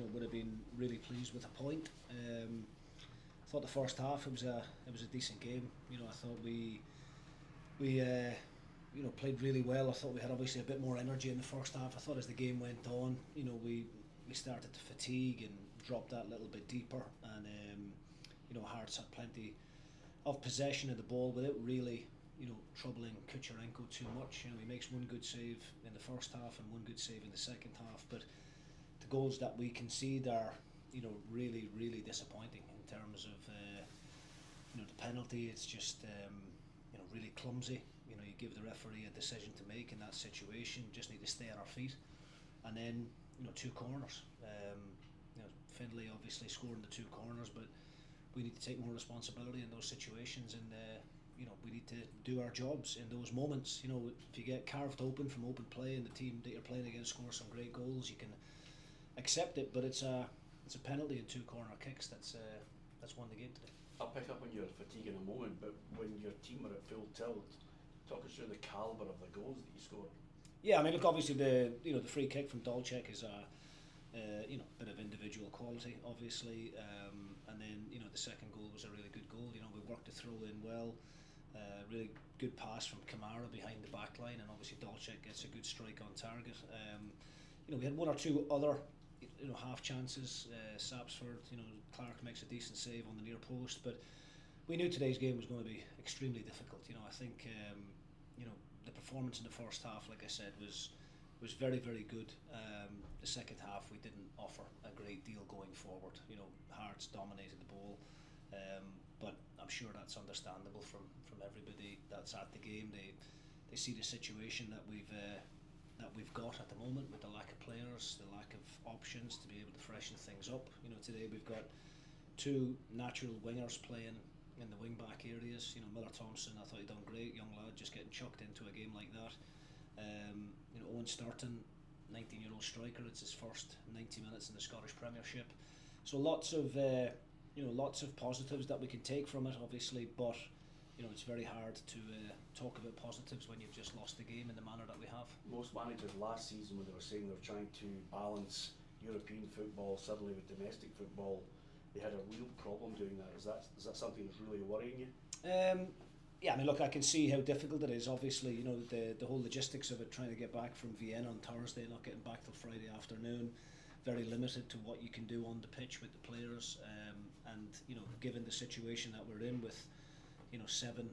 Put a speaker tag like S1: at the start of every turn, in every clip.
S1: would have been really pleased with a point. I thought the first half it was a decent game. I thought we played really well. I thought we had obviously a bit more energy in the first half. I thought as the game went on, we started to fatigue and dropped that little bit deeper, and Hearts had plenty of possession of the ball without really troubling Kucherenko too much. He makes one good save in the first half and one good save in the second half, but the goals that we concede are really, really disappointing in terms of the penalty. It's just really clumsy. You give the referee a decision to make in that situation. Just need to stay on our feet. And then two corners. Findlay obviously scoring the two corners, but we need to take more responsibility in those situations, and we need to do our jobs in those moments. If you get carved open from open play and the team that you're playing against scores some great goals, you can accept it, but it's a penalty and two corner kicks that's won the game today.
S2: I'll pick up on your fatigue in a moment, but when your team were at full tilt, talk us through the calibre of the goals that you scored.
S1: Yeah, I mean, look, obviously the free kick from Dolchek is a bit of individual quality, obviously, and then the second goal was a really good goal. We worked the throw in well, really good pass from Kamara behind the back line, and obviously Dolchek gets a good strike on target. We had one or two other half chances. Sapsford, Clark makes a decent save on the near post, but we knew today's game was going to be extremely difficult. I think the performance in the first half, like I said, was very, very good. The second half we didn't offer a great deal going forward. Hearts dominated the ball, but I'm sure that's understandable from everybody that's at the game. They see the situation that we've got at the moment with the lack of players, the lack of options to be able to freshen things up. Today we've got two natural wingers playing in the wing back areas. Miller Thompson, I thought he done great, young lad, just getting chucked into a game like that. Owen Sturton, 19-year-old striker, it's his first 90 minutes in the Scottish Premiership. So lots of positives that we can take from it, obviously, but it's very hard to talk about positives when you've just lost the game in the manner that we have. Most
S2: managers last season, when they were saying they were trying to balance European football suddenly with domestic football, they had a real problem doing that. Is that something that's really worrying you?
S1: Yeah, I mean, look, I can see how difficult it is. Obviously, the whole logistics of it, trying to get back from Vienna on Thursday, not getting back till Friday afternoon, very limited to what you can do on the pitch with the players, and given the situation that we're in with 7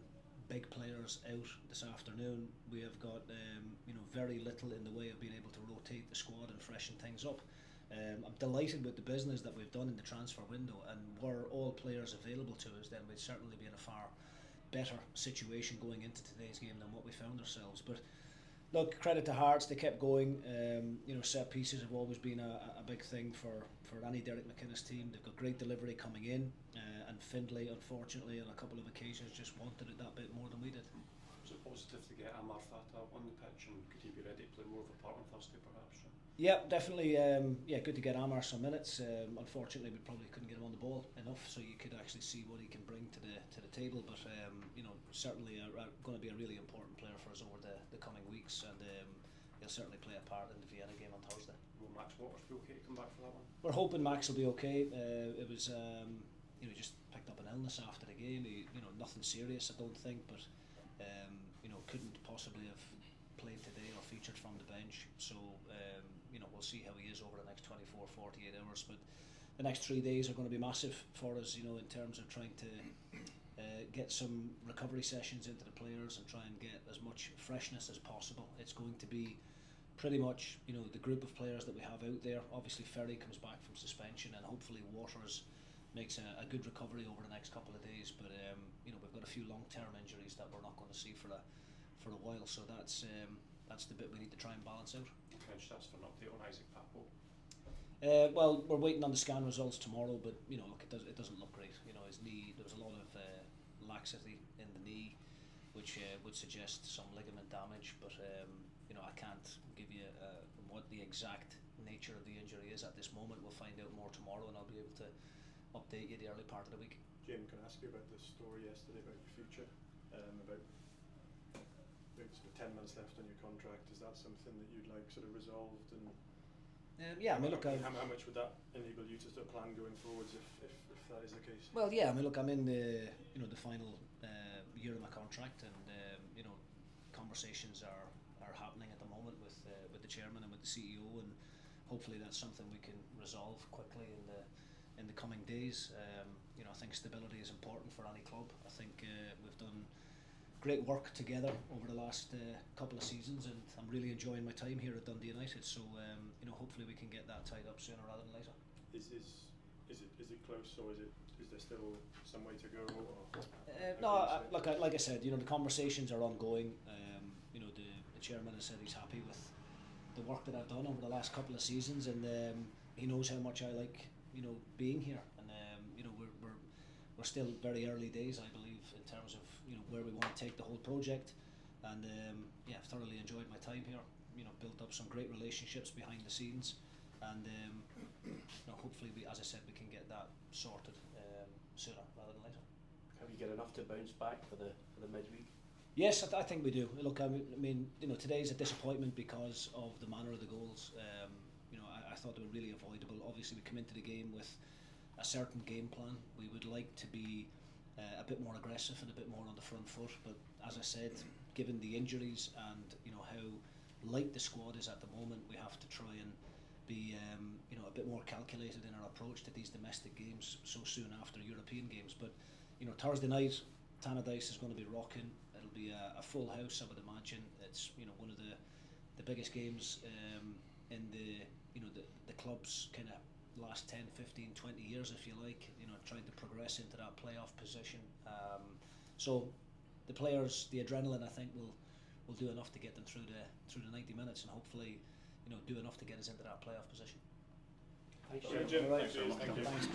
S1: big players out this afternoon, we have got very little in the way of being able to rotate the squad and freshen things up. I'm delighted with the business that we've done in the transfer window, and were all players available to us, then we'd certainly be in a far better situation going into today's game than what we found ourselves. But look, credit to Hearts, they kept going. Set pieces have always been a big thing for any Derek McInnes team. They've got great delivery coming in, and Findlay, unfortunately, on a couple of occasions just wanted it that bit more than we did.
S3: Was it positive to get Amar Fata on the pitch, and could he be ready to play more of a part on Thursday, perhaps?
S1: Yeah, definitely. Good to get Amar some minutes. Unfortunately, we probably couldn't get him on the ball enough, so you could actually see what he can bring to the table. But certainly going to be a really important player for us over the coming weeks, and he'll certainly play a part in the Vienna game on Thursday.
S3: Will Max Waters be okay to come back for that one?
S1: We're hoping Max will be okay. It was just picked up an illness after the game. Nothing serious, I don't think, but couldn't possibly have played today or featured from the bench. So we'll see how he is over the next 24, 48 hours. But the next 3 days are going to be massive for us, in terms of trying to get some recovery sessions into the players and try and get as much freshness as possible. It's going to be pretty much the group of players that we have out there. Obviously Ferry comes back from suspension, and hopefully Waters makes a good recovery over the next couple of days. But we've got a few long-term injuries that we're not going to see for a while, so that's the bit we need to try and balance out.
S3: Any chance for an update on Isaac Papo?
S1: Well, we're waiting on the scan results tomorrow, but look, it doesn't look great. His knee, there was a lot of laxity in the knee, which would suggest some ligament damage. But I can't give you what the exact nature of the injury is at this moment. We'll find out more tomorrow, and I'll be able to update you the early part of the week.
S4: Jim, can I ask you about the story yesterday about your future? About sort of 10 months left on your contract. Is that something that you'd like sort of resolved and
S1: Yeah, I mean, look,
S4: how much would that enable you to sort of plan going forwards if that is the case?
S1: well, yeah, I mean, look, I'm in the final year of my contract, and conversations are happening at the moment with the chairman and with the CEO, and hopefully that's something we can resolve quickly in the coming days. I think stability is important for any club. I think we've done great work together over the last couple of seasons, and I'm really enjoying my time here at Dundee United. So hopefully we can get that tied up sooner rather than later.
S4: Is it close, or is there still some way to go?
S1: Like I said, the conversations are ongoing. The chairman has said he's happy with the work that I've done over the last couple of seasons, and he knows how much I like being here. And we're still very early days, I believe, in terms of where we want to take the whole project. And I've thoroughly enjoyed my time here. Built up some great relationships behind the scenes, and hopefully, as I said, we can get that sorted sooner rather than later.
S2: Have you got enough to bounce back for the midweek?
S1: Yes, I think we do. Look, I mean, today's a disappointment because of the manner of the goals. I thought they were really avoidable. Obviously, we come into the game with a certain game plan. We would like to be a bit more aggressive and a bit more on the front foot. But as I said, given the injuries and how light the squad is at the moment, we have to try and be a bit more calculated in our approach to these domestic games so soon after European games. But Thursday night, Tannadice is going to be rocking. It'll be a full house, I would imagine. It's one of the biggest games in the club's kind of last 10, 15, 20 years, if you like. Trying to progress into that playoff position. So the players, the adrenaline, I think will do enough to get them through the 90 minutes, and hopefully do enough to get us into that playoff position.
S2: Thanks,
S4: Jim.
S2: Jim.
S4: Thank you.
S1: Thanks.